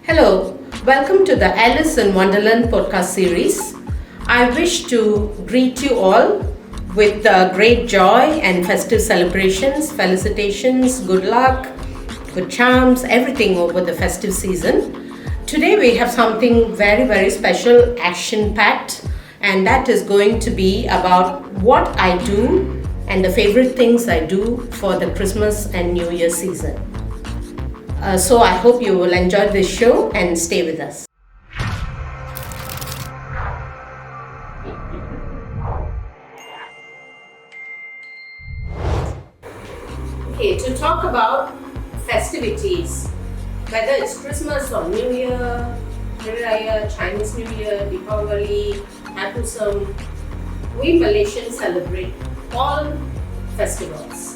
Hello, welcome to the Alice in Wonderland podcast series. I wish to greet you all with great joy and festive celebrations, felicitations, good luck, good charms, everything over the festive season. Today we have something very special, action packed, and that is going to be about what I do and the favorite things I do for the Christmas and New Year season. So I hope you will enjoy this show and stay with us. Okay, to talk about festivities, whether it's Christmas or New Year, Chinese New Year, Deepavali, Thaipusam, we Malaysians celebrate all festivals.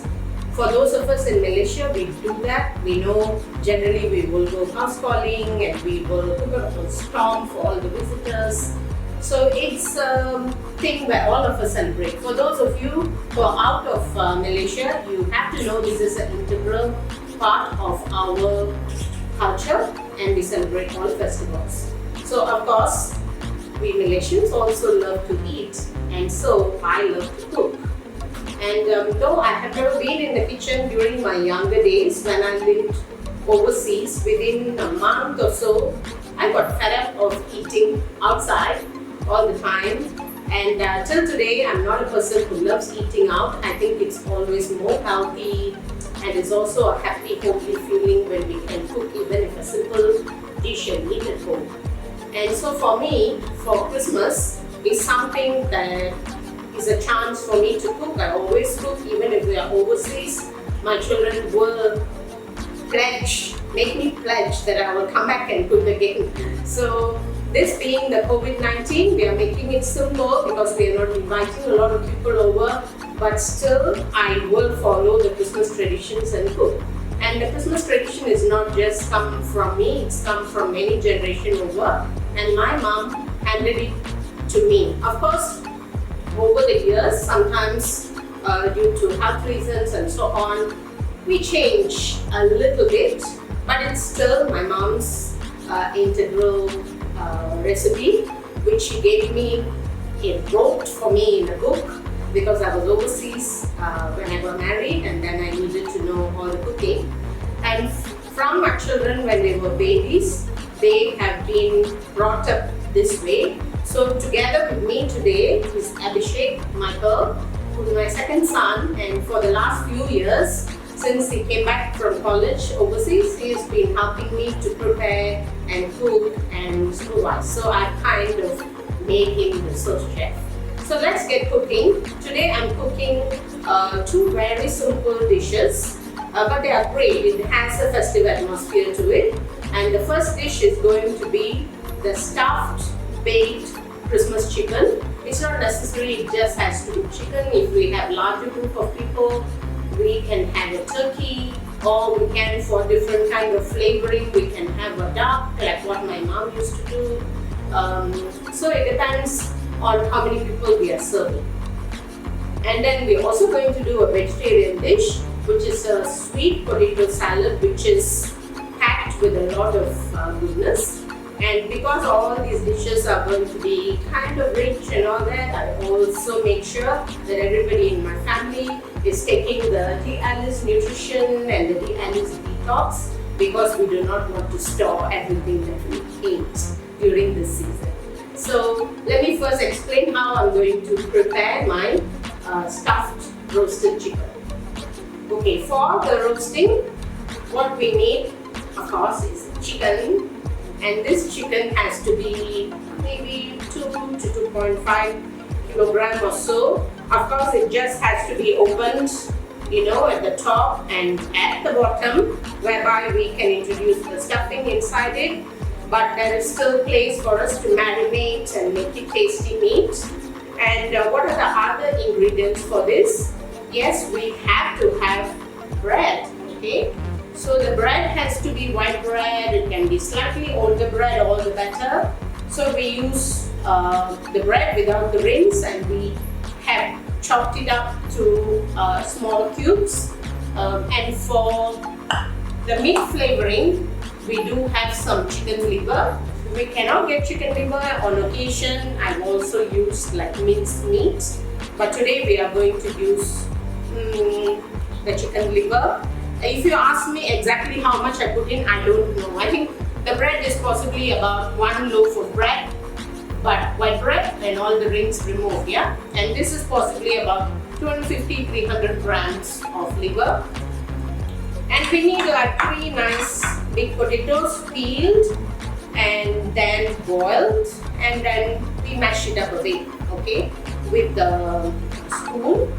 For those of us in Malaysia, we do that. We know generally we will go house calling and we will cook up a storm for all the visitors. So it's a thing where all of us celebrate. For those of you who are out of Malaysia, you have to know this is an integral part of our culture and we celebrate all festivals. So of course, we Malaysians also love to eat, and so I love to cook. And though I have never been in the kitchen during my younger days when I lived overseas, within a month or so, I got fed up of eating outside all the time. And till today, I'm not a person who loves eating out. I think it's always more healthy and it's also a happy, homely feeling when we can cook even if a simple dish and eat at home. And so for me, for Christmas, is something that is a chance for me to cook. I always cook even if we are overseas. My children will make me pledge that I will come back and cook again. So this being the COVID-19, we are making it simple because we are not inviting a lot of people over, but still I will follow the Christmas traditions and cook. And the Christmas tradition is not just come from me, it's come from many generations over, and my mom handed it to me. Of course, over the years, sometimes due to health reasons and so on, we change a little bit, but it's still my mom's integral recipe, which she gave me, wrote for me in a book because I was overseas when I got married and then I needed to know all the cooking. And from my children when they were babies, they have been brought up this way. So together with me today is Abishek, Michael, who is my second son, and for the last few years, since he came back from college overseas, he has been helping me to prepare and cook and supervise. So I kind of made him the sous chef. So let's get cooking. Today I'm cooking two very simple dishes, but they are great. It has a festive atmosphere to it. And the first dish is going to be the stuffed baked Christmas chicken. It's not necessary, it just has to be chicken. If we have larger group of people, we can have a turkey, or we can, for different kind of flavoring, we can have a duck, like what my mom used to do. So it depends on how many people we are serving. And then we're also going to do a vegetarian dish, which is a sweet potato salad, which is packed with a lot of goodness. And because all these dishes are going to be kind of rich and all that, I also make sure that everybody in my family is taking the Alice nutrition and the Alice detox, because we do not want to store everything that we eat during this season. So let me first explain how I'm going to prepare my stuffed roasted chicken. Okay, for the roasting, what we need, of course, is chicken. And this chicken has to be maybe 2 to 2.5 kilogram or so. Of course, it just has to be opened, at the top and at the bottom, whereby we can introduce the stuffing inside it. But there is still place for us to marinate and make it tasty meat. And what are the other ingredients for this? Yes, we have to have bread, okay? So the bread has to be white bread. It can be slightly older bread, all the better. So we use the bread without the rings, and we have chopped it up to small cubes. And for the meat flavoring, we do have some chicken liver. We cannot get chicken liver. On occasion, I've also used like minced meat. But today we are going to use the chicken liver. If you ask me exactly how much I put in, I don't know. I think the bread is possibly about 1 loaf of bread, but white bread and all the rings removed, yeah? And this is possibly about 250-300 grams of liver. And we need like 3 nice big potatoes peeled and then boiled, and then we mash it up a bit, okay, with the spoon.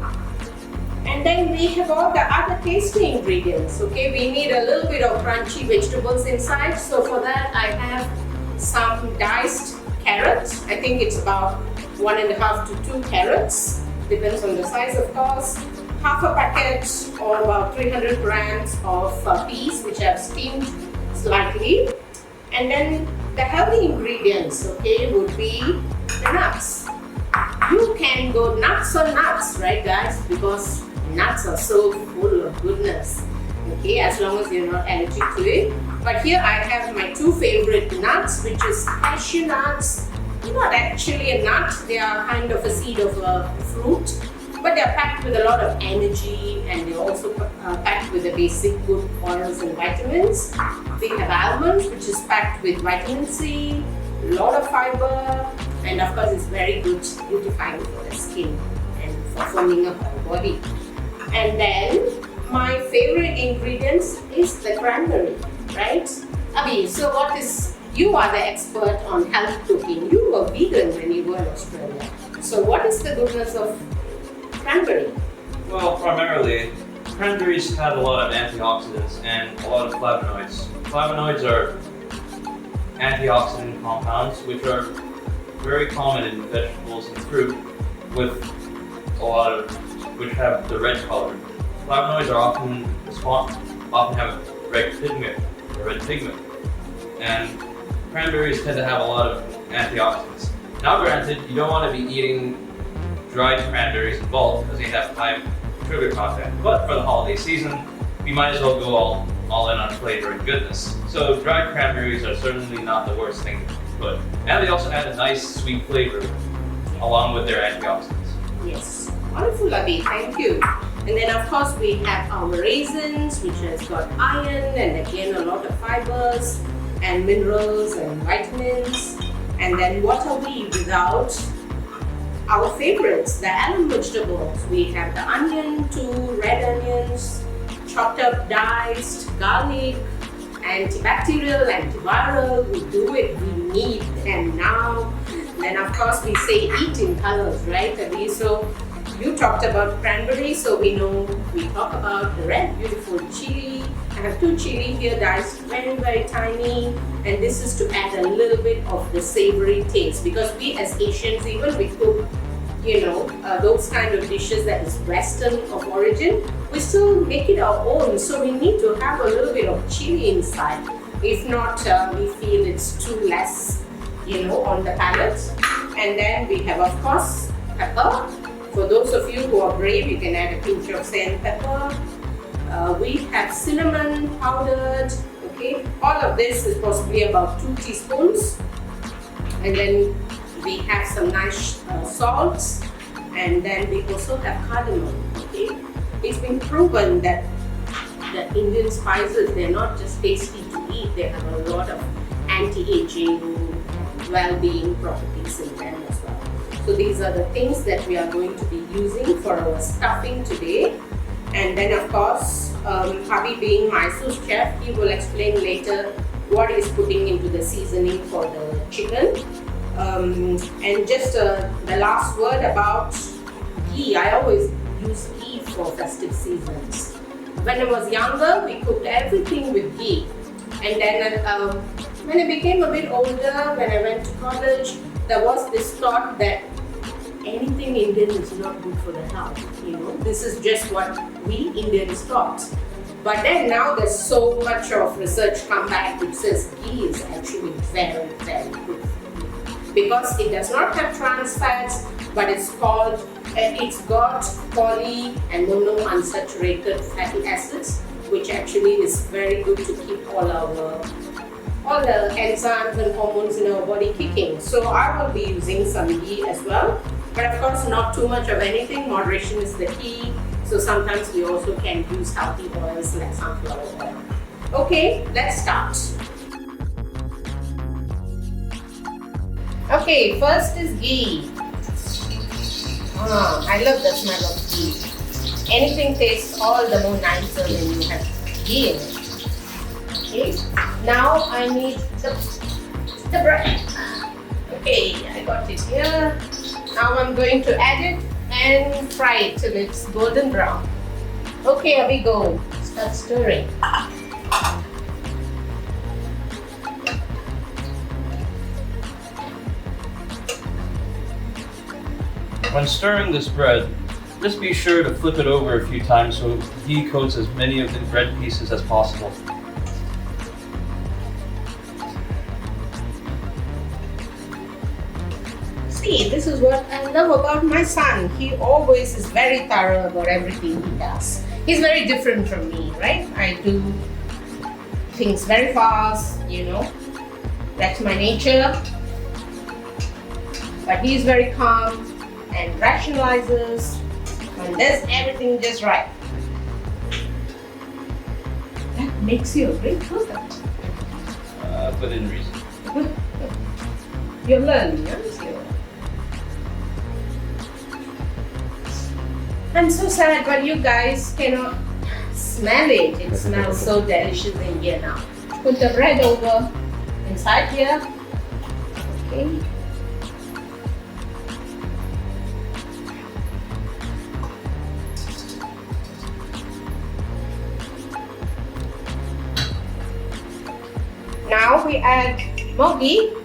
And then we have all the other tasty ingredients, okay. We need a little bit of crunchy vegetables inside. So for that I have some diced carrots. I think it's about 1.5 to 2 carrots, depends on the size of course. Half a packet or about 300 grams of peas which I've steamed slightly. And then the healthy ingredients, okay, would be the nuts. You can go nuts on nuts, right guys? Because nuts are so full of goodness, okay, as long as you're not allergic to it. But here I have my 2 favorite nuts, which is cashew nuts. Not actually a nut, they are kind of a seed of a fruit, but they are packed with a lot of energy, and they're also packed with the basic good oils and vitamins. We have almonds, which is packed with vitamin C, a lot of fiber, and of course it's very good beautifying for the skin and for firming up our body. And then my favorite ingredients is the cranberry, right? Abhi, so you are the expert on health cooking. You were vegan when you were in Australia. So what is the goodness of cranberry? Well, primarily, cranberries have a lot of antioxidants and a lot of flavonoids. Flavonoids are antioxidant compounds which are very common in vegetables and fruit, with a lot of which have the red color. Flavonoids are often have red pigment, and cranberries tend to have a lot of antioxidants. Now granted, you don't want to be eating dried cranberries in bulk because they have high sugar content, but for the holiday season, we might as well go all in on flavor and goodness. So dried cranberries are certainly not the worst thing to put. And they also add a nice sweet flavor along with their antioxidants. Yes, wonderful Abhi, thank you. And then of course we have our raisins, which has got iron and again a lot of fibers and minerals and vitamins. And then what are we without our favorites, the alum vegetables? We have the onion, 2 red onions, chopped up diced garlic, antibacterial, antiviral. We do it, we need them now. Then of course we say eat in colors, right Abhi? So you talked about cranberry, so we know we talk about the red beautiful chili. I have 2 chili here diced very tiny, and this is to add a little bit of the savory taste, because we as Asians, even we cook those kind of dishes that is western of origin, we still make it our own, so we need to have a little bit of chili inside. If not, we feel it's too less on the palate. And then we have of course pepper. For those of you who are brave, you can add a pinch of cayenne pepper. We have cinnamon powdered, okay. All of this is possibly about 2 teaspoons. And then we have some nice salts, and then we also have cardamom, okay. It's been proven that the Indian spices, they're not just tasty to eat, they have a lot of anti-aging, well-being properties in them as well. So these are the things that we are going to be using for our stuffing today. And then of course, Abhi being my sous chef, he will explain later what he's putting into the seasoning for the chicken. And just the last word about ghee. I always use ghee for festive seasons. When I was younger, we cooked everything with ghee. And then when I became a bit older, when I went to college, there was this thought that anything Indian is not good for the health. This is just what we Indians thought. But then now there's so much of research come back which says ghee is actually very good. Because it does not have trans fats, but it's got poly and monounsaturated fatty acids, which actually is very good to keep all the enzymes and hormones in our body kicking. So I will be using some ghee as well, but of course not too much of anything. Moderation is the key. So sometimes we also can use healthy oils like sunflower oil. Okay, let's start. Okay, first is ghee. I love the smell of ghee. Anything tastes all the more nicer when you have ghee in it. Okay, now I need the bread. Okay, I got it here. Now I'm going to add it and fry it till it's golden brown. Okay, here we go. Start stirring. When stirring this bread, just be sure to flip it over a few times so ghee coats as many of the bread pieces as possible. See, this is what I love about my son. He always is very thorough about everything he does. He's very different from me, right? I do things very fast, That's my nature. But he's very calm and rationalizes and does everything just right. That makes you a great cook. Within reason. You're learning, aren't you? I'm so sad, but you guys cannot smell it. It smells so delicious in here now. Put the bread over inside here. Okay. Now we add more ghee.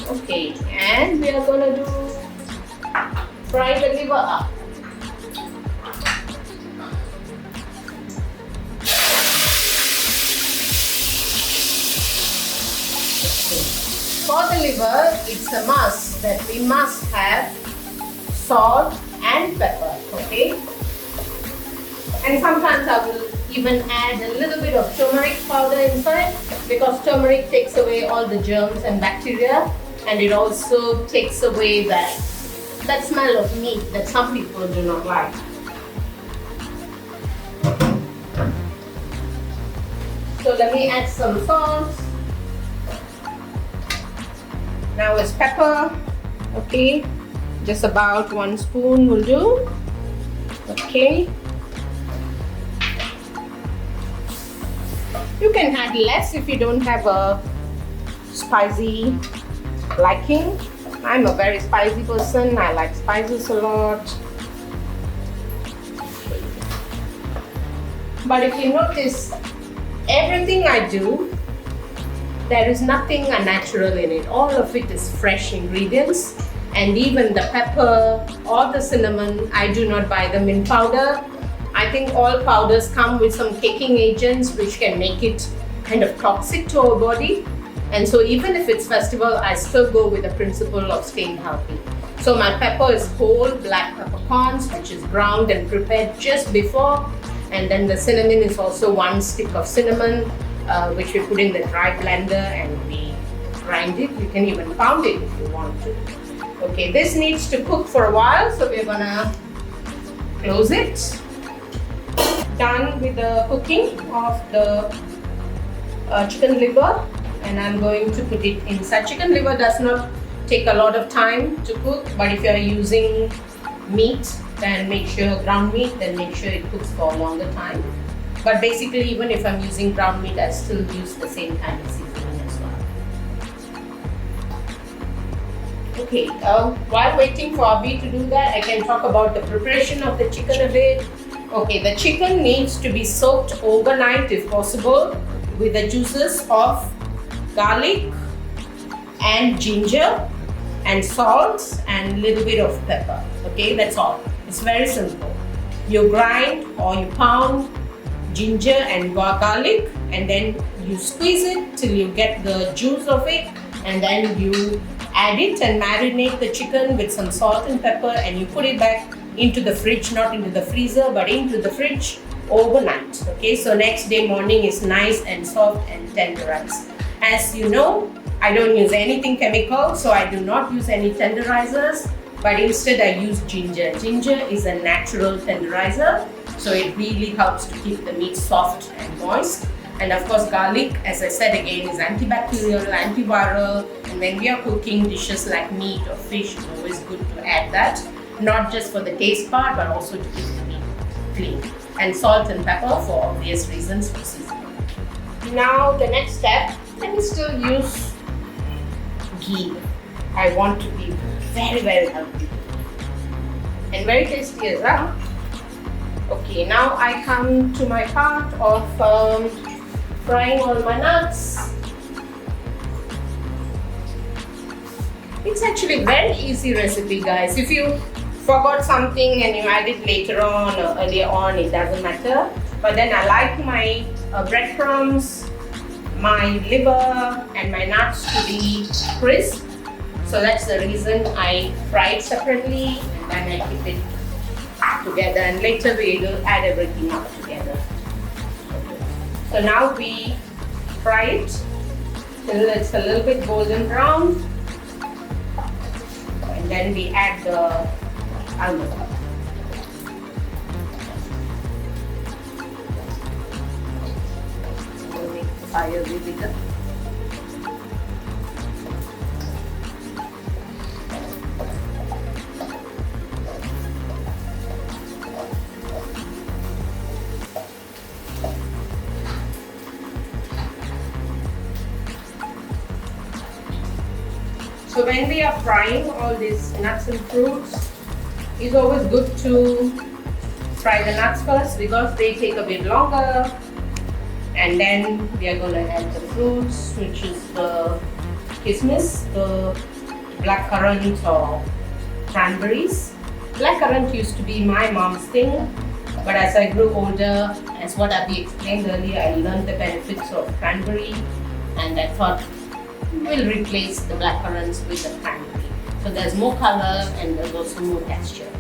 Okay, and we are gonna fry the liver up. For the liver, it's a must that we must have salt and pepper, okay? And sometimes I will even add a little bit of turmeric powder inside, because turmeric takes away all the germs and bacteria, and it also takes away that smell of meat that some people do not like. So let me add some salt. Now it's pepper. Okay, just about 1 spoon will do. Okay. You can add less if you don't have a spicy liking. I'm a very spicy person. I like spices a lot. But if you notice, everything I do, there is nothing unnatural in it. All of it is fresh ingredients. And even the pepper or the cinnamon, I do not buy them in powder. I think all powders come with some caking agents which can make it kind of toxic to our body. And so even if it's festival, I still go with the principle of staying healthy. So my pepper is whole black peppercorns, which is ground and prepared just before. And then the cinnamon is also 1 stick of cinnamon, which we put in the dry blender and we grind it. You can even pound it if you want to. Okay, this needs to cook for a while, so we're gonna close it. Done with the cooking of the chicken liver, and I'm going to put it inside. Chicken liver does not take a lot of time to cook, but if you're using meat, then make sure ground meat, then make sure it cooks for a longer time. But basically, even if I'm using ground meat, I still use the same kind of seasoning as well. Okay, while waiting for Abhi to do that, I can talk about the preparation of the chicken a bit. Okay, the chicken needs to be soaked overnight if possible with the juices of garlic and ginger and salt and a little bit of pepper. Okay, that's all. It's very simple. You grind or you pound ginger and garlic, and then you squeeze it till you get the juice of it, and then you add it and marinate the chicken with some salt and pepper, and you put it back into the fridge, not into the freezer, but into the fridge overnight. Okay, so next day morning is nice and soft and tenderized. As you know, I don't use anything chemical, so I do not use any tenderizers, but instead I use ginger. Ginger is a natural tenderizer, so it really helps to keep the meat soft and moist. And of course, garlic, as I said again, is antibacterial, antiviral, and when we are cooking dishes like meat or fish, it's always good to add that, not just for the taste part, but also to keep the meat clean. And salt and pepper for obvious reasons for seasoning. Now the next step, let me still use ghee. I want to be very, very healthy and very tasty as well. Okay, now I come to my part of frying all my nuts. It's actually a very easy recipe, guys. If you forgot something and you add it later on or earlier on, it doesn't matter. But then I like my breadcrumbs, my liver and my nuts to be crisp. So that's the reason I fry it separately and then I keep it together, and later we will add everything up together. So now we fry it till it's a little bit golden brown, and then we add the almond. We'll make the fire really bigger. So when we are frying all these nuts and fruits, it's always good to fry the nuts first because they take a bit longer, and then we are going to add the fruits, which is the kismis, the blackcurrant or cranberries. Blackcurrant used to be my mom's thing, but as I grew older, as what Abhi explained earlier, I learned the benefits of cranberry, and I thought we'll replace the blackcurrants with the cranberry. So there's more color and there's also more texture.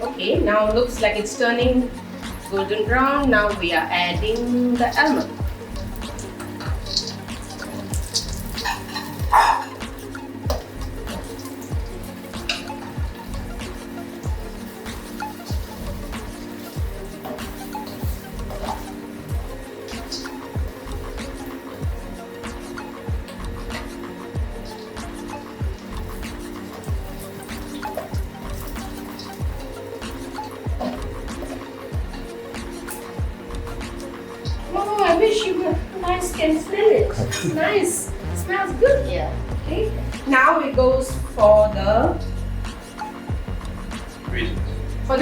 Okay, now looks like it's turning golden brown. Now we are adding the almond. Oh, I wish you guys can smell it. It's nice. It smells good here. Okay. Now it goes for the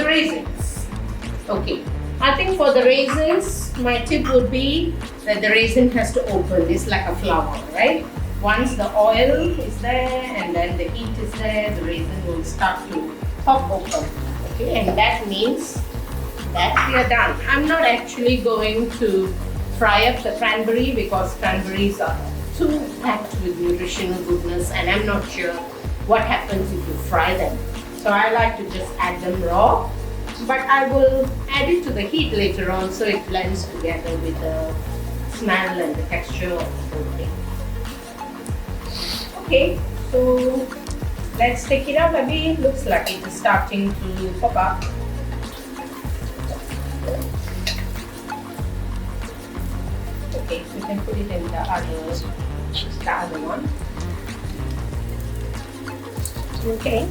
raisins. Okay. I think for the raisins, my tip would be that the raisin has to open. It's like a flower, right? Once the oil is there and then the heat is there, the raisin will start to pop open. Okay, and that means that we are done. I'm not actually going to fry up the cranberry because cranberries are too packed with nutritional goodness, and I'm not sure what happens if you fry them. So I like to just add them raw, but I will add it to the heat later on so it blends together with the smell and the texture of the whole thing. Okay, so let's take it up a bit. Looks like it is starting to pop up. Okay, we can put it in the other one. Okay.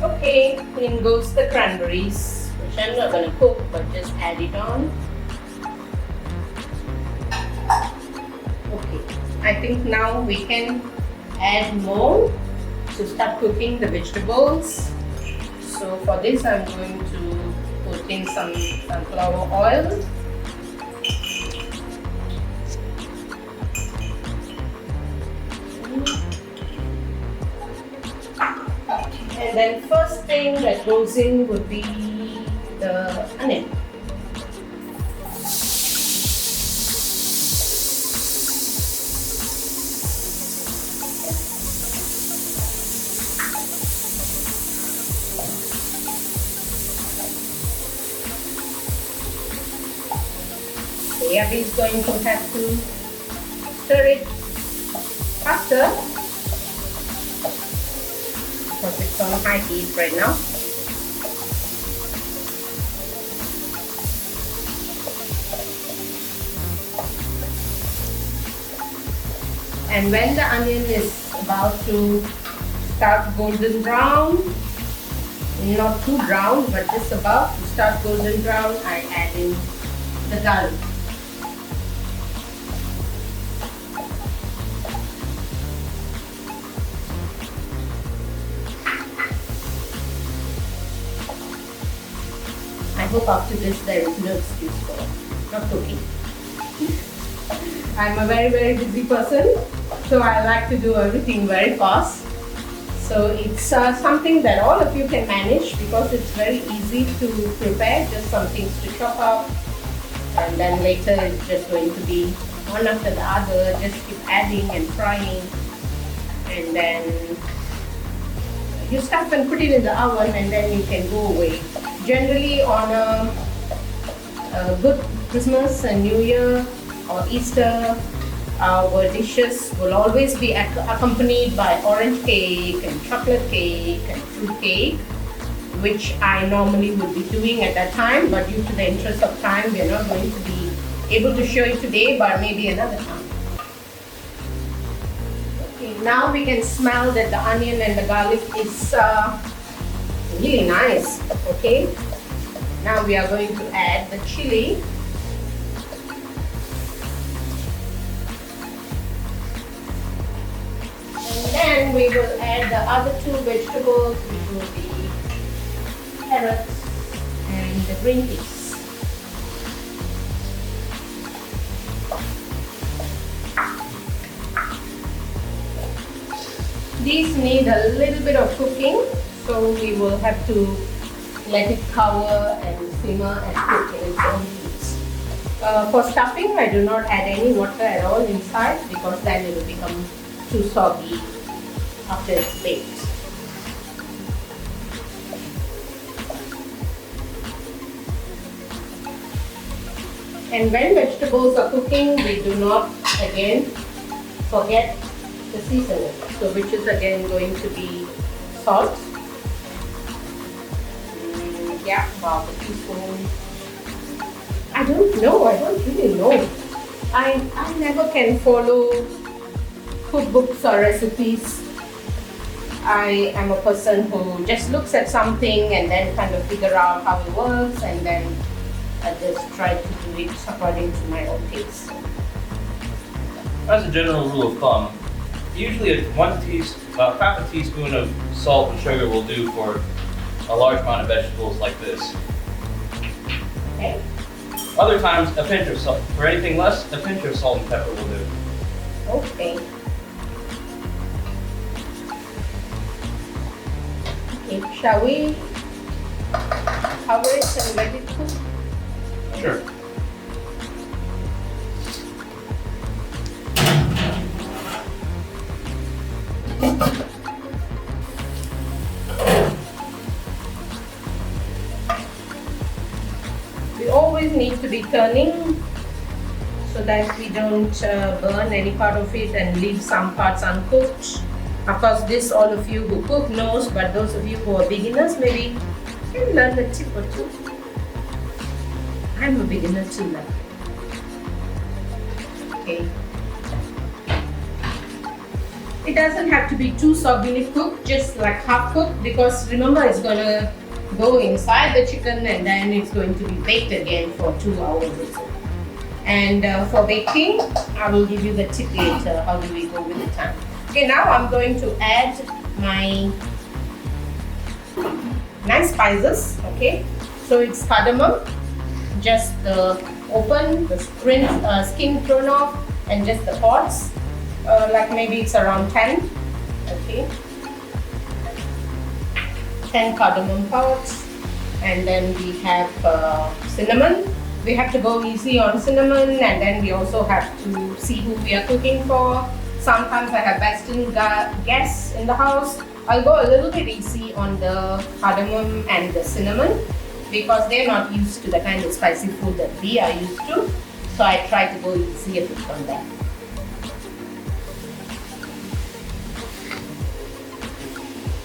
Okay, in goes the cranberries, which I'm not going to cook, but just add it on. Okay, I think now we can add more to start cooking the vegetables. So for this I'm going to put in some sunflower oil. And then first thing that goes in would be the onion. Abby is going to have to stir it faster because it's on high heat right now. And when the onion is about to start golden brown, not too brown, but just about to start golden brown, I add in the garlic. I hope after this there is no excuse for not cooking. I'm a very busy person, so I like to do everything very fast. So it's something that all of you can manage because it's very easy to prepare, just some things to chop up, and then later it's just going to be one after the other, just keep adding and frying, and then you stuff and put it in the oven and then you can go away. Generally on a good Christmas and New Year or Easter, our dishes will always be accompanied by orange cake and chocolate cake and fruit cake, which I normally would be doing at that time, but due to the interest of time, we are not going to be able to show it today, but maybe another time. Okay, now we can smell that the onion and the garlic is really nice. Okay, now we are going to add the chili. And then we will add the other two vegetables, which will be carrots and the green peas. These need a little bit of cooking, so we will have to let it cover and simmer and cook in its own heat. For stuffing, I do not add any water at all inside because then it will become too soggy after it's baked. And when vegetables are cooking, we do not again forget the seasoning. So which is again going to be salt. Yeah, about a teaspoon. I don't really know. I never can follow cookbooks or recipes. I am a person who just looks at something and then kind of figure out how it works, and then I just try to do it according to my own taste. As a general rule of thumb, usually half a teaspoon of salt and sugar will do for a large amount of vegetables like this. Okay. Other times, a pinch of salt. For anything less, a pinch of salt and pepper will do. Okay. Okay, shall we cover it and let it cook? Sure. We always need to be turning so that we don't burn any part of it and leave some parts uncooked. Of course, this all of you who cook knows, but those of you who are beginners maybe can learn a tip or two. I'm a beginner too now. Okay. It doesn't have to be too soggily cooked, just like half cooked, because remember it's going to go inside the chicken and then it's going to be baked again for 2 hours or so. And for baking, I will give you the tip later, how do we go with the time. Okay, now I'm going to add my nice spices. Okay, so it's cardamom, just the skin thrown off, and just the pods. Like maybe it's around 10. Okay, 10 cardamom pods, and then we have cinnamon. We have to go easy on cinnamon, and then we also have to see who we are cooking for. Sometimes I have Western guests in the house. I'll go a little bit easy on the cardamom and the cinnamon because they're not used to the kind of spicy food that we are used to. So I try to go easy a bit on that.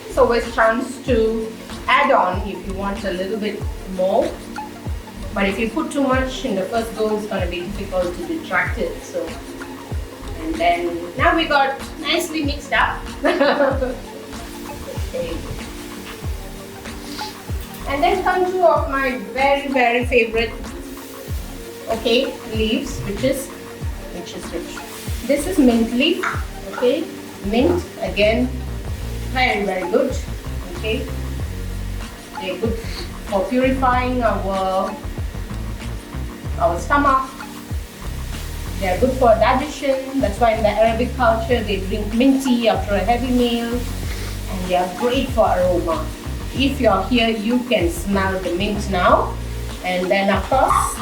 It's always a chance to add on if you want a little bit more. But if you put too much in the first go, it's going to be difficult to detract it. So, and then now we got nicely mixed up. Okay. And then come two of my very favorite leaves, which is this is mint leaf. Okay, mint again, very good. Okay, they're good for purifying our stomach. They are good for digestion. That's why in the Arabic culture they drink mint tea after a heavy meal, and they are great for aroma. If you're here, you can smell the mint now. And then of course,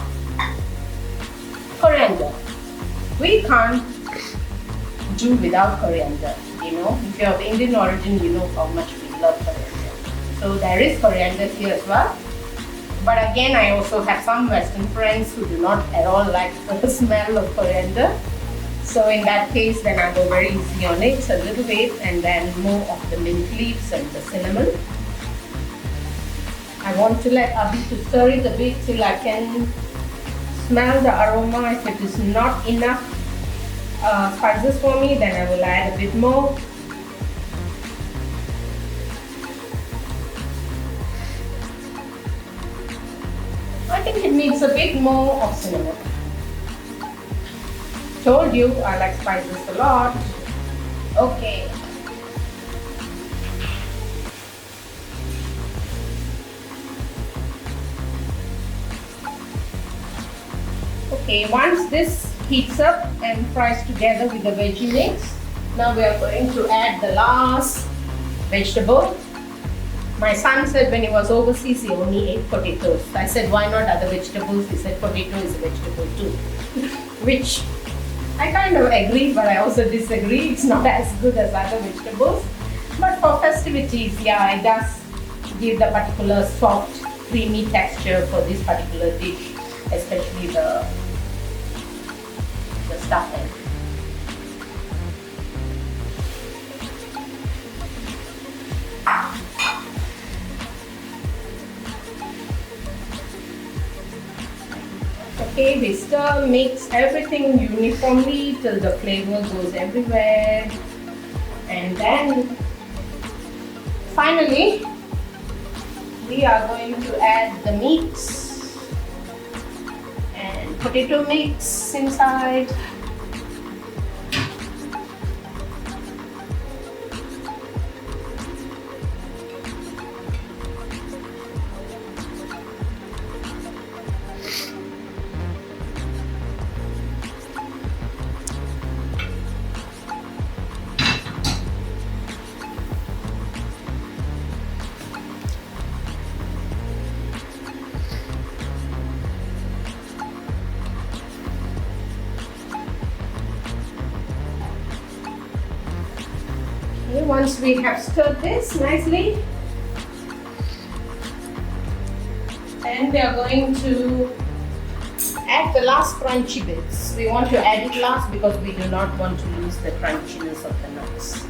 coriander. We can't do without coriander. You know, if you're of Indian origin, you know how much we love coriander. So there is coriander here as well. But again, I also have some Western friends who do not at all like the smell of coriander. So in that case, then I go very easy on it, a little bit, and then more of the mint leaves and the cinnamon. I want to let Abhi to stir it a bit till I can smell the aroma. If it is not enough spices for me, then I will add a bit more. I think it needs a bit more of cinnamon. Told you I like spices a lot. Okay. Okay, once this heats up and fries together with the veggie mix, now we are going to add the last vegetable. My son said when he was overseas, he only ate potatoes. I said, why not other vegetables? He said, potato is a vegetable too. Which I kind of agree, but I also disagree. It's not as good as other vegetables. But for festivities, yeah, it does give the particular soft, creamy texture for this particular dish, especially the stuffing. Okay, we stir, mix everything uniformly till the flavor goes everywhere. And then finally, we are going to add the meats and potato mix inside. Once we have stirred this nicely, then we are going to add the last crunchy bits. We want to add it last because we do not want to lose the crunchiness of the nuts.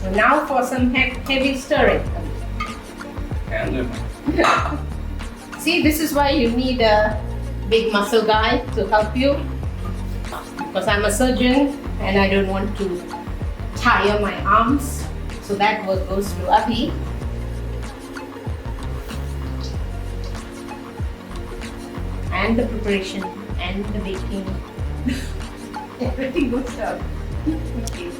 So now for some heavy stirring. See, this is why you need a big muscle guy to help you, because I'm a surgeon and I don't want to tire my arms. So that work goes to Abhi. And the preparation and the baking. Everything good stuff. Okay.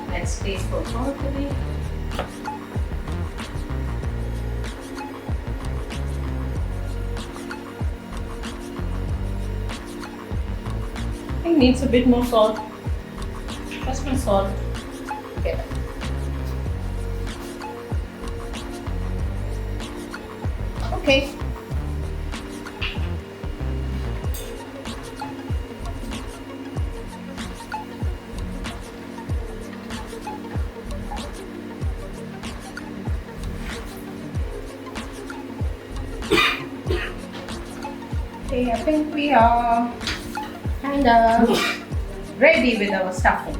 Next place for coffee. I think needs a bit more salt. Just my salt. Okay. Okay. Okay, I think we are kind of ready with our stuffing.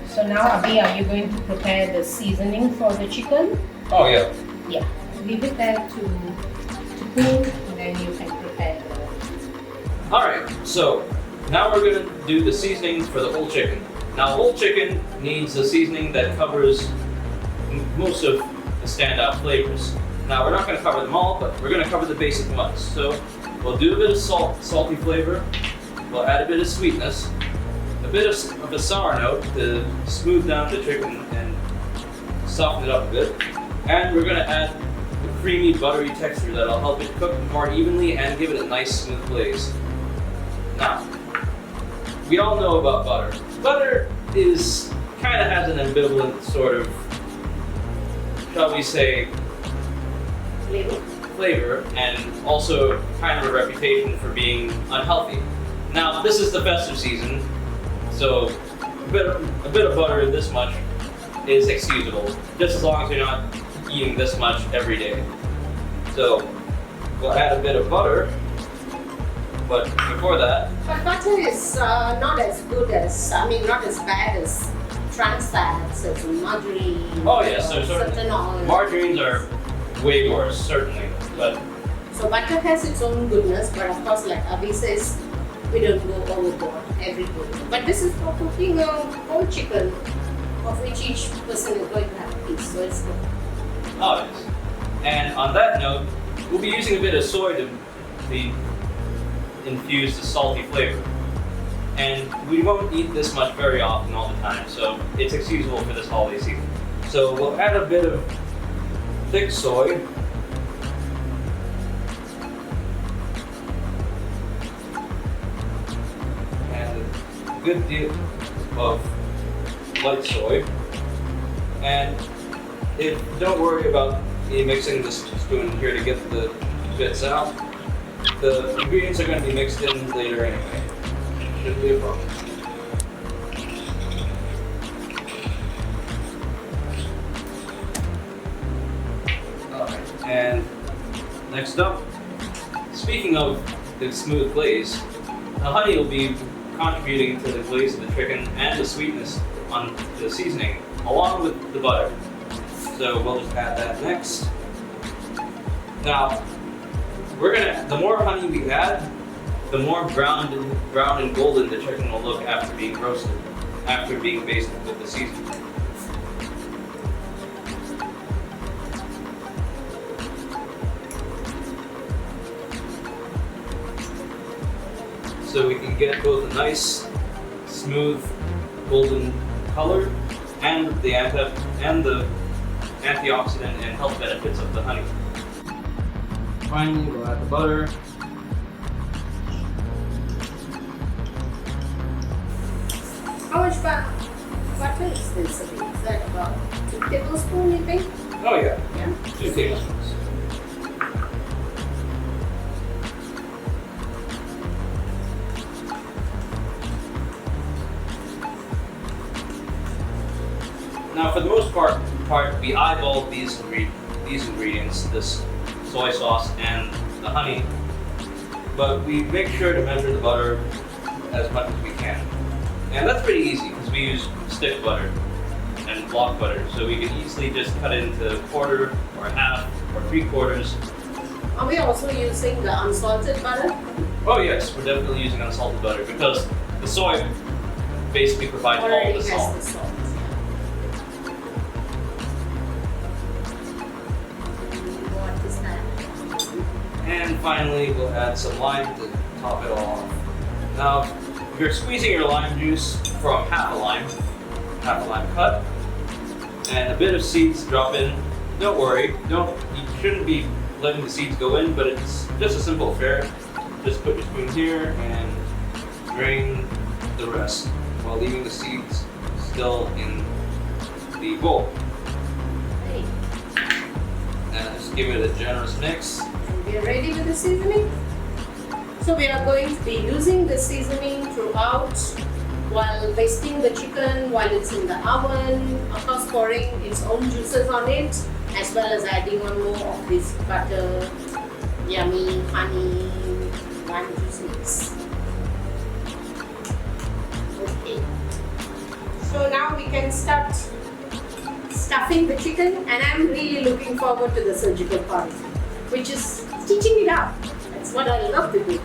So now, Abhi, are you going to prepare the seasoning for the chicken? Oh yeah. Yeah. Leave it there to cool, and then you can prepare the. Alright, so now we're going to do the seasoning for the whole chicken. Now, whole chicken needs a seasoning that covers most of the standout flavors. Now, we're not going to cover them all, but we're going to cover the basic ones. So, we'll do a bit of salty flavor. We'll add a bit of sweetness, a bit of a sour note to smooth down the chicken and soften it up a bit. And we're going to add a creamy, buttery texture that'll help it cook more evenly and give it a nice, smooth glaze. Now, we all know about butter. Butter kind of has an ambivalent sort of, shall we say, flavor, and also kind of a reputation for being unhealthy. Now, this is the festive season, so a bit of butter this much is excusable, just as long as you're not eating this much every day. So we'll add a bit of butter, but before that... But butter is not as good as, not as bad as trans fats, as margarine. Oh yes, so certain oils. Margarines are way worse, certainly, but... So butter has its own goodness, but of course, like Abhi says, we don't go overboard every day. But this is for cooking a whole chicken, of which each person is going to have a piece, so it's good. Oh yes. And on that note, we'll be using a bit of soy to infuse the salty flavor. And we won't eat this much very often all the time, so it's excusable for this holiday season. So we'll add a bit of thick soy. And a good deal of light soy. And don't worry about me mixing this spoon here to get the bits out. The ingredients are going to be mixed in later anyway. Shouldn't be a problem. Alright, and next up, speaking of the smooth glaze, the honey will be contributing to the glaze of the chicken and the sweetness on the seasoning, along with the butter. So we'll just add that next. Now, the more honey we add, the more brown and golden the chicken will look after being roasted, after being basted with the seasoning. So we can get both a nice, smooth, golden color and the antioxidant and health benefits of the honey. Finally, we'll add the butter. How much butter is this? Is that about 2 tablespoons, you think? Oh yeah. Yeah. 2 tablespoons. Now, for the most part, we eyeballed these ingredients, this soy sauce and the honey, but we make sure to measure the butter as much as we can. And that's pretty easy because we use stick butter. block butter. So we can easily just cut it into a quarter or a half or 3/4. Are we also using the unsalted butter? Oh yes, we're definitely using unsalted butter because the soy basically provides all Already the has salt. the salt. What is that? And finally, we'll add some lime to top it all off. Now, you're squeezing your lime juice from half a lime cut, and a bit of seeds drop in. Don't worry, you shouldn't be letting the seeds go in, but it's just a simple affair. Just put your spoon here and drain the rest while leaving the seeds still in the bowl. Hey. And just give it a generous mix. And we are ready with the seasoning. So we are going to be using the seasoning throughout while basting the chicken while it's in the oven. Of course, pouring its own juices on it, as well as adding on more of this butter, yummy honey, lime juice mix. Okay. So now we can start stuffing the chicken, and I'm really looking forward to the surgical part, which is stitching it up. That's what I love to do.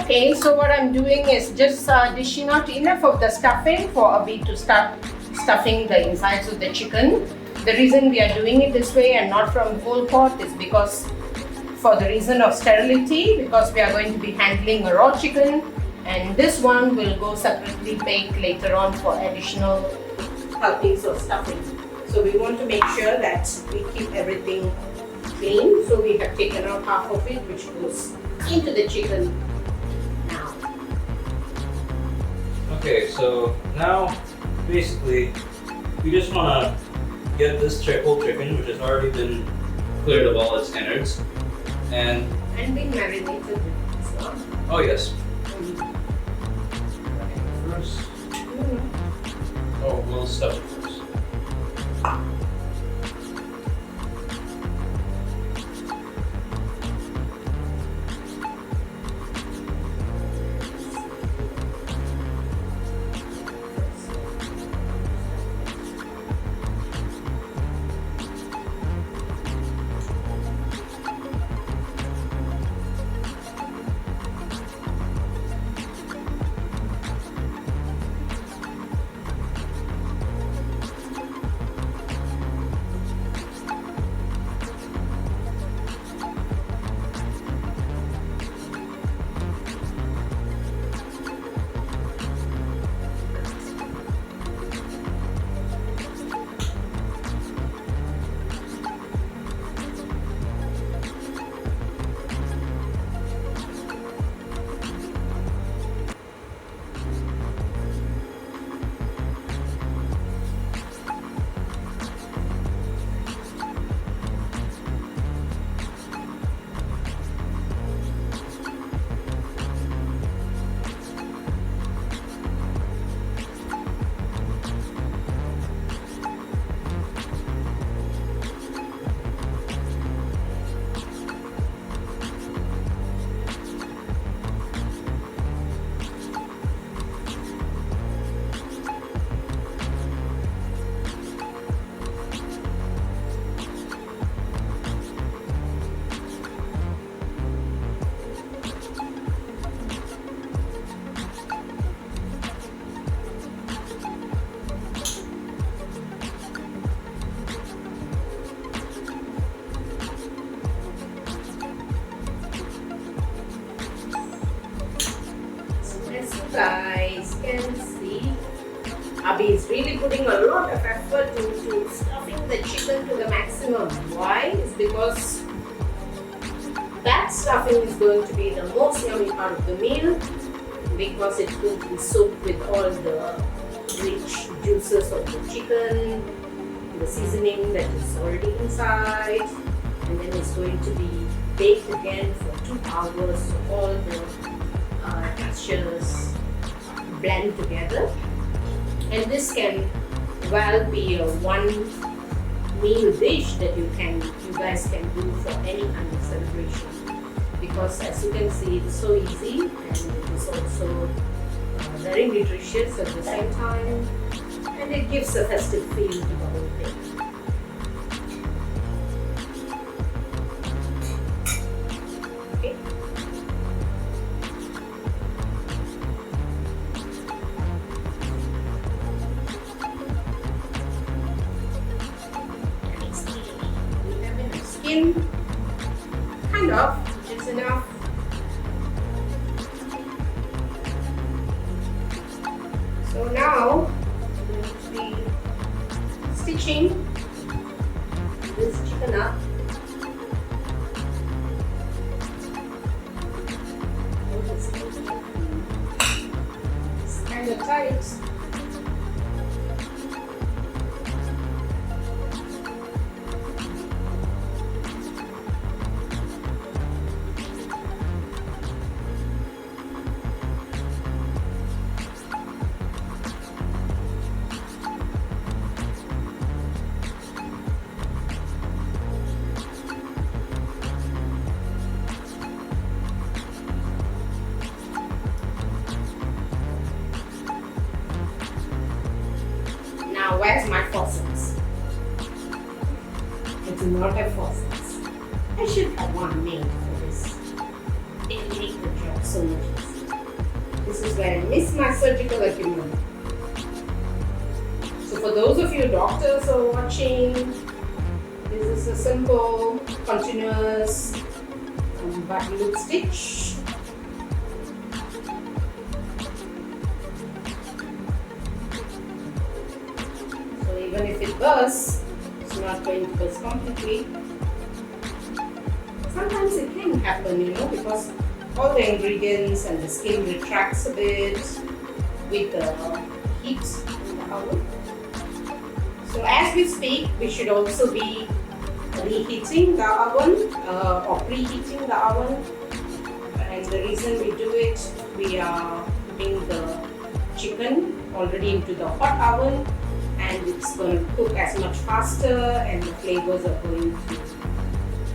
Okay, so what I'm doing is just dishing out enough of the stuffing for Abhi to start stuffing the insides of the chicken. The reason we are doing it this way and not from whole pot is because for the reason of sterility, because we are going to be handling a raw chicken, and this one will go separately baked later on for additional helpings of stuffing. So we want to make sure that we keep everything clean. So we have taken out half of it, which goes into the chicken now. Okay, so now basically we just want to get this whole chicken, which has already been cleared of all its innards, and being marinated with this one. oh yes. First, oh, we'll stuff it first. Guys can see Abhi is really putting a lot of effort into stuffing the chicken to the maximum. Why? Is because that stuffing is going to be the most yummy part of the meal, because it's going to be soaked with all the rich juices of the chicken, the seasoning that is already inside, and then it's going to be baked again for 2 hours, so all the textures blend together. And this can well be a one meal dish that you guys can do for any kind of celebration, because as you can see, it's so easy and it is also very nutritious at the same time, and it gives a festive feel to the whole thing. Okay. We have enough skin, kind of, which is enough. So now I'm going to be stitching this chicken up. It's kind of tight. Now, where's my faucets? I do not have faucets. I should have one made for this. It will make the job so much easier. This is where I miss my surgical equipment. So for those of you doctors who are watching, this is a simple, continuous button loop stitch. Even if it bursts, it's not going to burst completely. Sometimes it can happen, because all the ingredients and the skin retracts a bit with the heat in the oven. So as we speak, we should also be reheating the oven or preheating the oven. And the reason we do it, we are putting the chicken already into the hot oven, and it's going to cook as much faster and the flavors are going to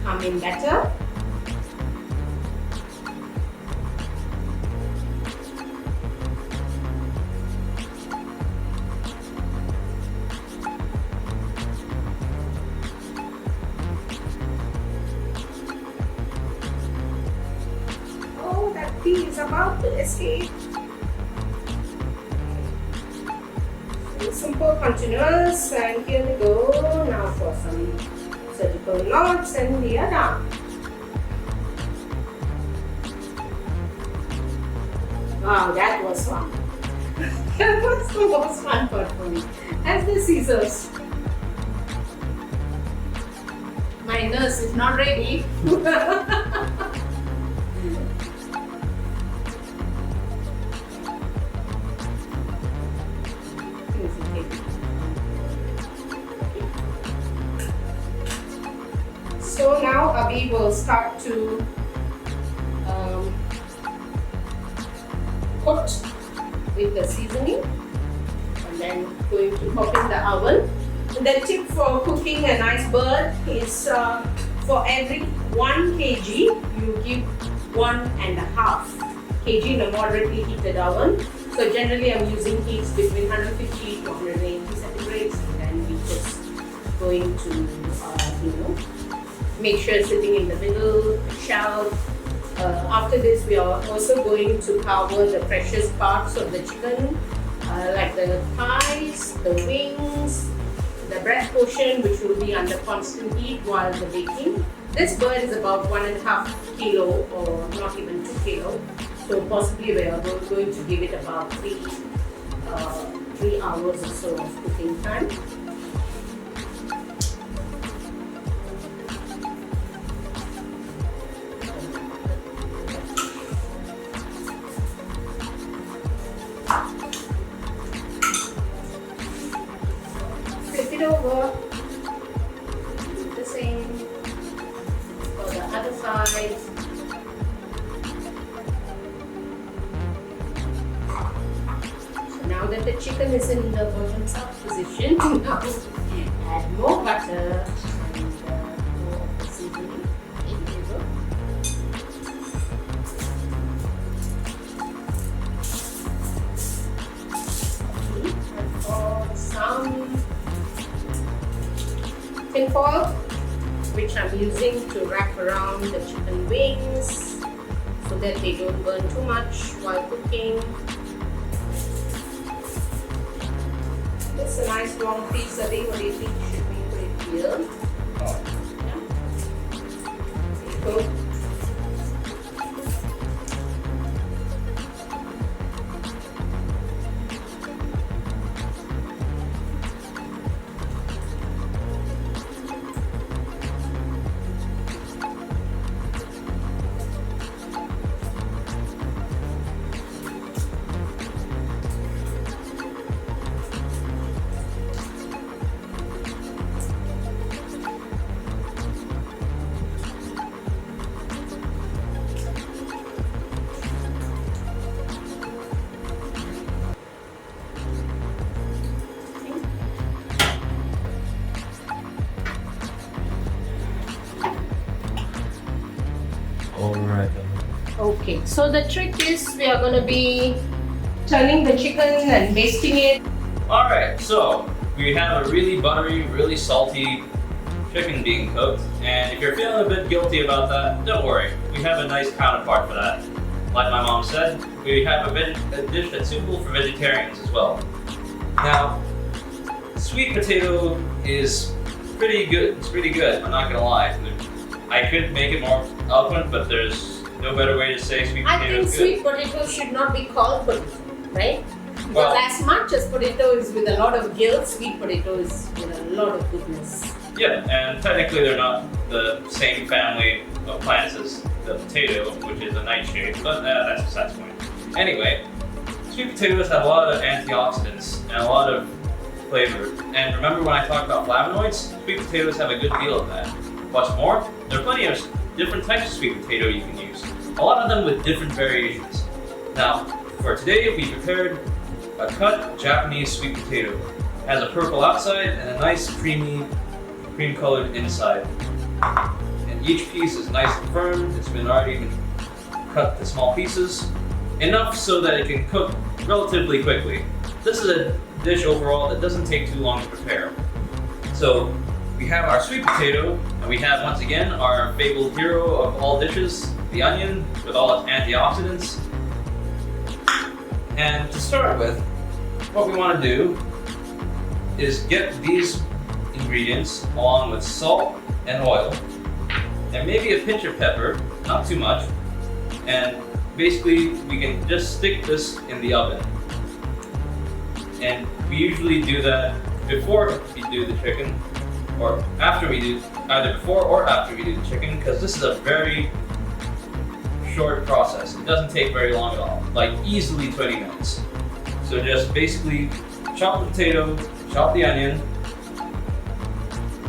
come in better. Oh, that pea is about to escape. Simple, continuous, and here we go. Now for some surgical knots, and we are done. Wow, that was fun. That was the most fun part for me. As the scissors. My nurse is not ready. So now Abhi will start to cook with the seasoning, and then going to pop in the oven. And the tip for cooking a nice bird is for every 1 kg you give 1.5 kg in a moderately heated oven. So generally I'm using heats between 150 to 180 centigrades, and then we just going to make sure it's sitting in the middle shelf. After this, we are also going to cover the precious parts of the chicken, like the thighs, the wings, the breast portion, which will be under constant heat while the baking. This bird is about 1.5 kilo or not even 2 kilo. So possibly we are going to give it about 3 hours or so of cooking time. Flip it over, do the same for the other side. So now that the chicken is in the bottoms up position, now add more butter and more of the seasoning. All the sides. which I'm using to wrap around the chicken wings so that they don't burn too much while cooking. It's a nice long piece. I think what do you think? Should we put it here? Oh. Yeah. There you go. Alright then. Okay, so the trick is we are going to be turning the chicken and basting it. Alright, so we have a really buttery, really salty chicken being cooked, and if you're feeling a bit guilty about that, don't worry. We have a nice counterpart for that. Like my mom said, we have a dish that's suitable for vegetarians as well. Now, sweet potato is pretty good. It's pretty good, I'm not gonna lie. I could make it more eloquent, but there's no better way to say sweet potato I think is good. sweet potato should not be called potato, right? Well- Because as much as potato is with a lot of guilt, sweet potato is with a lot of goodness. Yeah, and technically they're not the same family of plants as the potato, which is a nightshade, but that's besides the point. Anyway, sweet potatoes have a lot of antioxidants and a lot of flavor. And remember when I talked about flavonoids? Sweet potatoes have a good deal of that. What's more, there are plenty of different types of sweet potato you can use. A lot of them with different variations. Now, for today we prepared a cut Japanese sweet potato. It has a purple outside and a nice creamy, cream-colored inside. And each piece is nice and firm. It's been already been cut to small pieces, enough so that it can cook relatively quickly. This is a dish overall that doesn't take too long to prepare. So we have our sweet potato, and we have once again our fabled hero of all dishes, the onion with all its antioxidants. And to start with, what we want to do is get these ingredients along with salt and oil, and maybe a pinch of pepper, not too much, and basically we can just stick this in the oven. And we usually do that before we do the chicken, or after we do, either before or after we do the chicken, because this is a very short process. It doesn't take very long at all, like easily 20 minutes. So just basically chop the potato, chop the onion,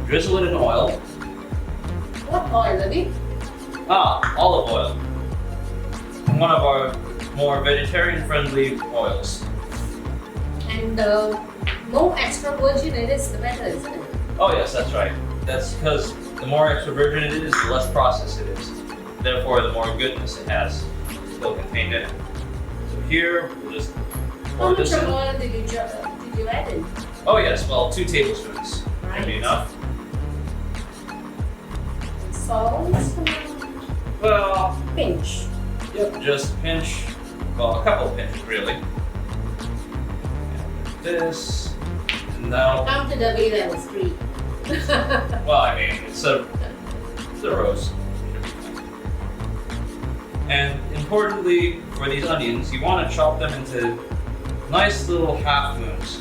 drizzle it in oil. What oil, Adi? Olive oil. One of our more vegetarian-friendly oils. And the more extra virgin it is, the better, isn't it? Oh yes, that's right. That's because the more extra virgin it is, the less processed it is. Therefore, the more goodness it has still contained in it. So here, we'll just How pour much this of in. oil did you add in? Oh yes, well, 2 tablespoons would be Right. enough. Salt, Well, pinch. yep, just a pinch. Well, a couple of pinches really. And this, and now. Counted away, that was 3. Well, I mean, it's a roast. And importantly, for these onions, you want to chop them into nice little half moons.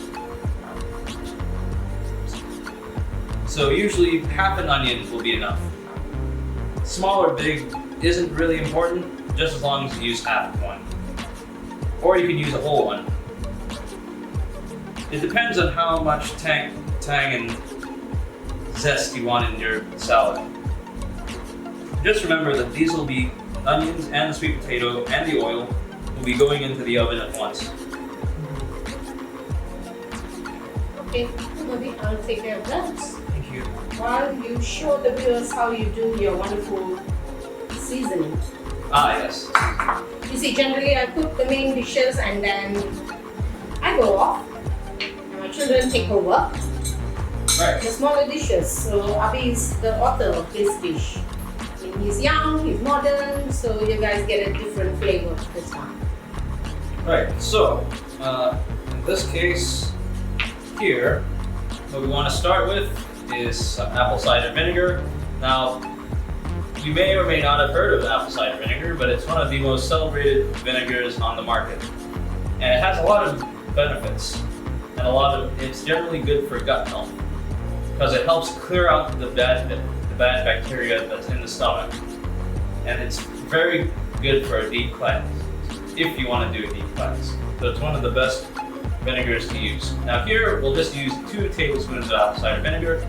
So usually half an onion will be enough. Small or big isn't really important, just as long as you use half of one. Or you can use a whole one. It depends on how much tang and zest you want in your salad. Just remember that these will be onions and the sweet potato and the oil will be going into the oven at once. Okay, maybe I'll take care of that. Thank you. While you show the viewers how you do your wonderful seasoning. Ah, yes. You see, generally I cook the main dishes and then I go off and my children take over. Right. the smaller dishes. So Abi is the author of this dish. He's young, he's modern, so you guys get a different flavor this time. Right. So, in this case, here, what we want to start with is some apple cider vinegar. Now, you may or may not have heard of apple cider vinegar, but it's one of the most celebrated vinegars on the market. And it has a lot of benefits, and it's generally good for gut health because it helps clear out the bad bacteria that's in the stomach. And it's very good for a deep cleanse if you want to do a deep cleanse. So it's one of the best vinegars to use. Now here, we'll just use 2 tablespoons of apple cider vinegar.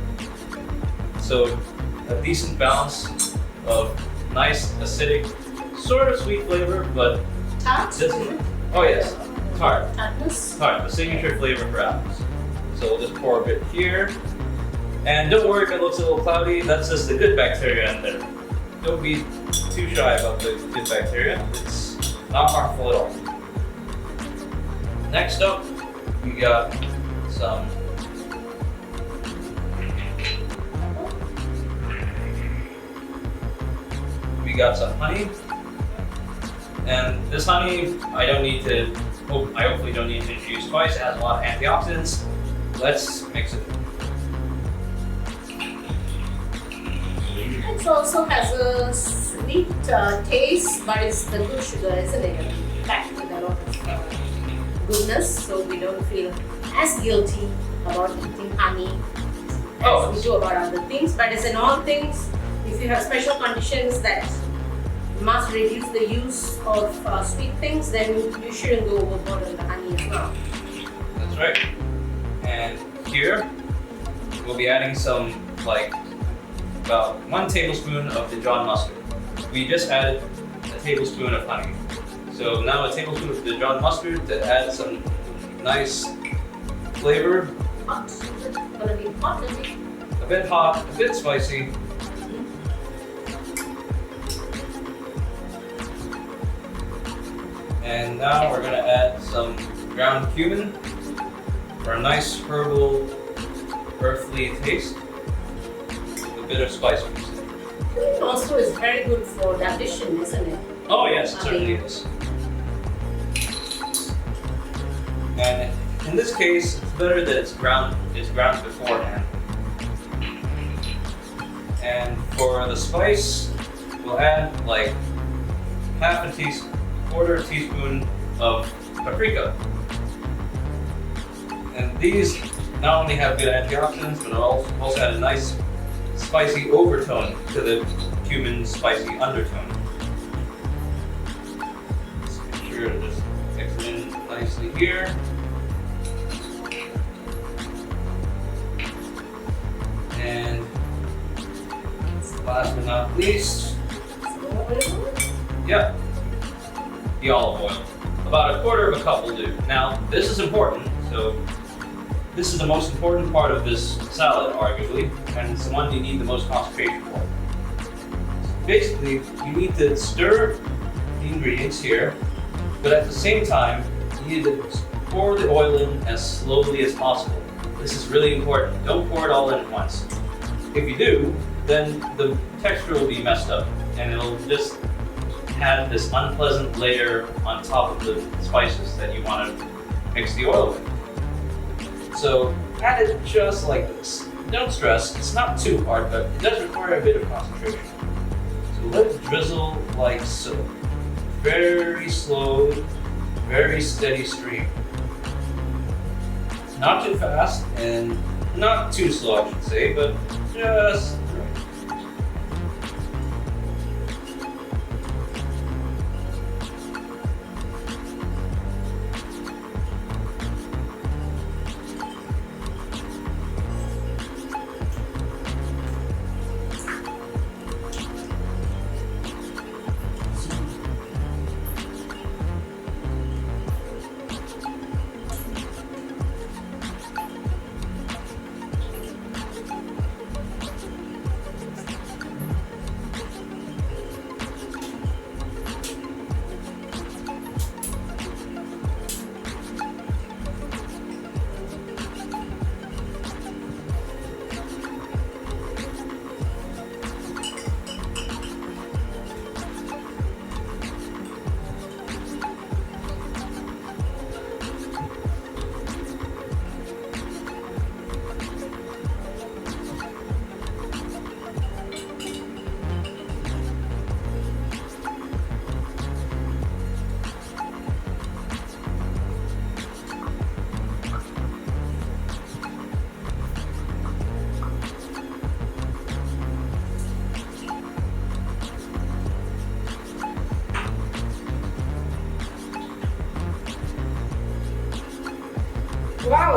So a decent balance of nice acidic, sort of sweet flavor, but Tart? oh yes, tart. Tartness? Tart, the signature flavor for apples. So we'll just pour a bit here. And don't worry if it looks a little cloudy, that's just the good bacteria in there. Don't be too shy about the good bacteria. It's not harmful at all. Next up, we got some honey. And this honey, I hopefully don't need to introduce twice. It has a lot of antioxidants. Let's mix it. It also has a sweet taste, but it's the good sugar, isn't it? Packed with a lot of goodness, so we don't feel as guilty about eating honey as we do about other things. But as in all things, if you have special conditions that must reduce the use of sweet things, then you shouldn't go overboard on the honey as well. That's right. And here, we'll be adding some, about 1 tablespoon of Dijon mustard. We just added a tablespoon of honey. So now a tablespoon of Dijon mustard to add some nice flavor. Hot. It's gonna be hot, isn't it? A bit hot, a bit spicy. And now we're gonna add some ground cumin for a nice herbal, earthly taste. A bit of spice. Cumin also is very good for digestion, isn't it? Oh yes, it certainly is. And in this case, it's better that it's ground beforehand. And for the spice, we'll add quarter teaspoon of paprika. And these not only have good antioxidants, but also add a nice spicy overtone to the cumin spicy undertone. Just make sure to just mix it in nicely here. And last but not least, yeah, the olive oil. About a quarter of a cup will do. Now, this is important, so this is the most important part of this salad, arguably, and it's the one you need the most concentration for. Basically, you need to stir the ingredients here, but at the same time, you need to pour the oil in as slowly as possible. This is really important. Don't pour it all in at once. If you do, then the texture will be messed up, and it'll just have this unpleasant layer on top of the spices that you want to mix the oil with. So add it just like this. Don't stress, it's not too hard, but it does require a bit of concentration. So let it drizzle like so. Very slow, very steady stream. Not too fast and not too slow, I should say, but just right.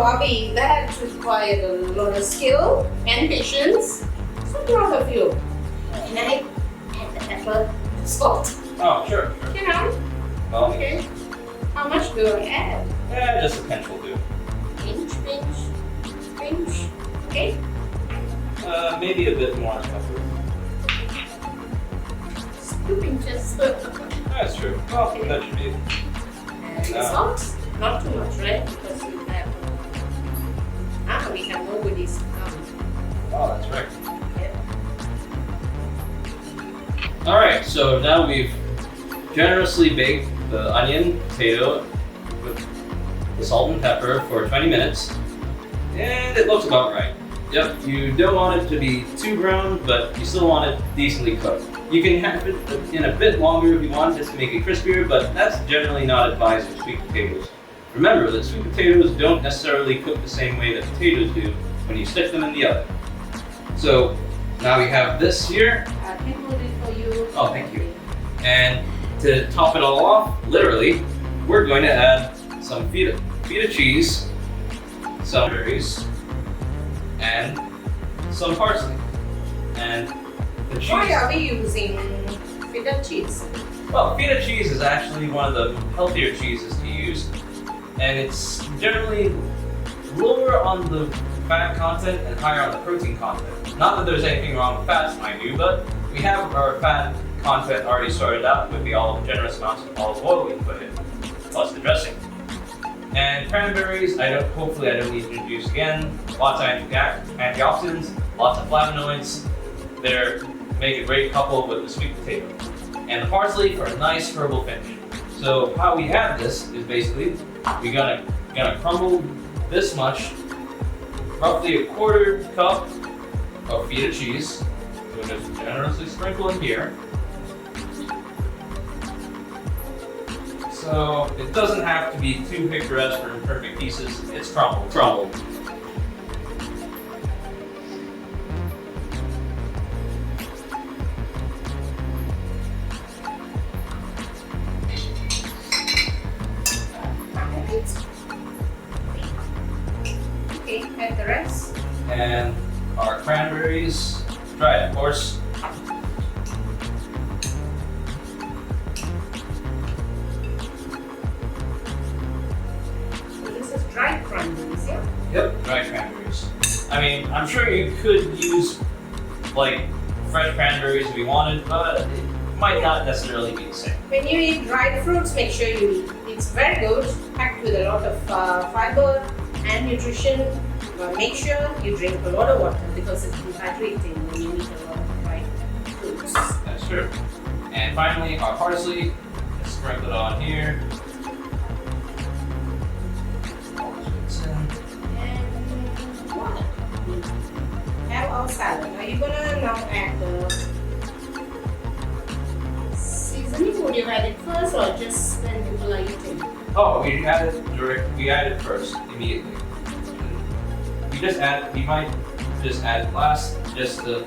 Abhi, that required a lot of skill and patience. So proud of you. Can I add the pepper, salt? Oh, sure. Can I? Well, Okay. How much do I add? yeah, just a pinch will do. Pinch, pinch, pinch. Okay. Maybe a bit more pepper. 2 pinches. That's true. Well, Okay. that should be it. And salt? Not too much, right? Because we have we have nobody's come. Oh, that's right. Yeah. Alright, so now we've generously baked the onion, potato with the salt and pepper for 20 minutes. And it looks about right. Yep, you don't want it to be too brown, but you still want it decently cooked. You can have it in a bit longer if you want, just to make it crispier, but that's generally not advised for sweet potatoes. Remember that sweet potatoes don't necessarily cook the same way that potatoes do when you stick them in the oven. So now we have this here. I can hold it for you. Oh, thank you. And to top it all off, literally, we're going to add some feta cheese, some berries, and some parsley. And the cheese. Why are we using feta cheese? Well, feta cheese is actually one of the healthier cheeses to use, and it's generally lower on the fat content and higher on the protein content. Not that there's anything wrong with fats, mind you, but we have our fat content already sorted out with the generous amounts of olive oil we put in, plus the dressing. And cranberries, hopefully I don't need to introduce again. Lots of antioxidants, lots of flavonoids. They make a great couple with the sweet potato. And the parsley for a nice herbal finish. So how we have this is basically we're gonna crumble this much, roughly a quarter cup of feta cheese. So just generously sprinkle in here. So it doesn't have to be too picturesque or in perfect pieces. It's crumbled. Okay, add the rest. And our cranberries, dried of course. So this is dried cranberries, yeah? Yep, dried cranberries. I mean, I'm sure you could use like fresh cranberries if you wanted, but it might not necessarily be the same. When you eat dried fruits, make sure you eat. It's very good, packed with a lot of fiber and nutrition. But make sure you drink a lot of water because it's dehydrating when you eat a lot of dried fruits. That's true. And finally, our parsley. Let's sprinkle it on here. All this mix in. And what? Have our salad. Are you gonna now add the seasoning? Would you add it first or just when people are eating? Oh, we added first immediately. We might just add last, just to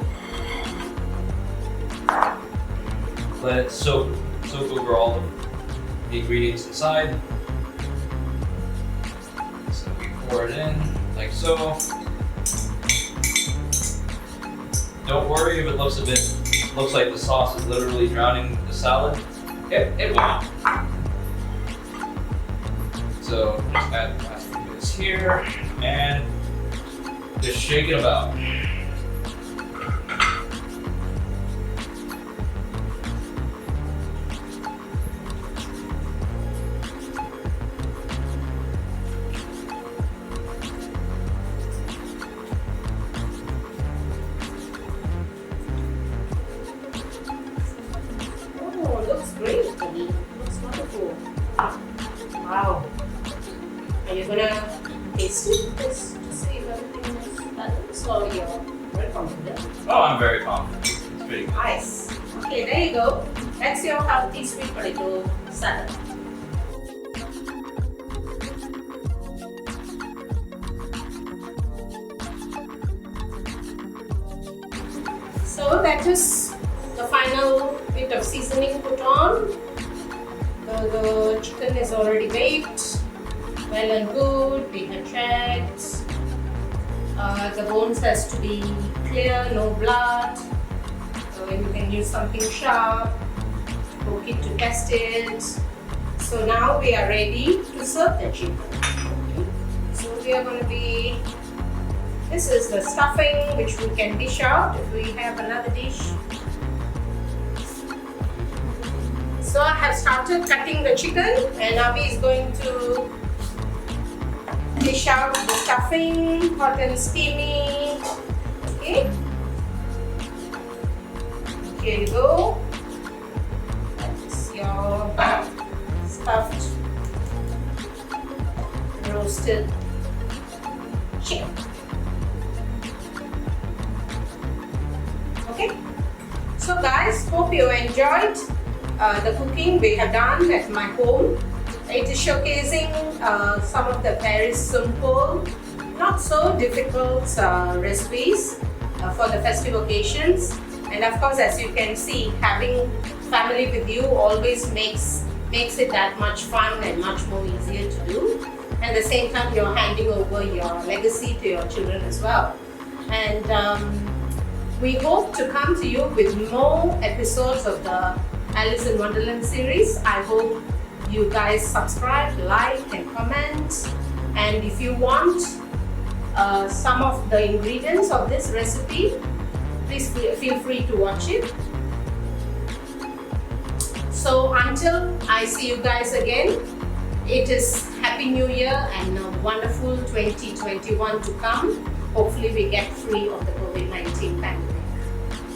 let it soak over all of the ingredients inside. So we pour it in like so. Don't worry if it looks like the sauce is literally drowning the salad. It won't. So just add the last few bits here and just shake it about. Oh, looks great, Abhi. Looks wonderful. Wow. Are you gonna taste it? Just to see if everything is balanced or you're very confident? Oh, I'm very confident. It's pretty good. Nice. Okay, there you go. That's your healthy sweet potato salad. So that is the final bit of seasoning put on. The chicken is already baked. well and good. We have checked. The bones has to be clear, no blood. So you can use something sharp, poke it to test it. So now we are ready to serve the chicken. So we are going to be, this is the stuffing which we can dish out if we have another dish. So I have started cutting the chicken and Abhi is going to dish out the stuffing, hot and steamy. Okay. Here you go. That's your stuffed roasted chicken. Okay. So guys, hope you enjoyed the cooking we have done at my home. It is showcasing some of the very simple, not so difficult recipes for the festive occasions. And of course, as you can see, having family with you always makes it that much fun and much more easier to do. And at the same time, you're handing over your legacy to your children as well. And we hope to come to you with more episodes of the Alice in Wonderland series. I hope you guys subscribe, like and comment. And if you want some of the ingredients of this recipe, please feel free to watch it. So until I see you guys again, it is Happy New Year and a wonderful 2021 to come. Hopefully we get free of the COVID-19 pandemic.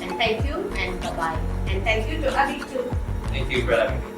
And thank you and bye-bye. And thank you to Abhi too. Thank you for having me.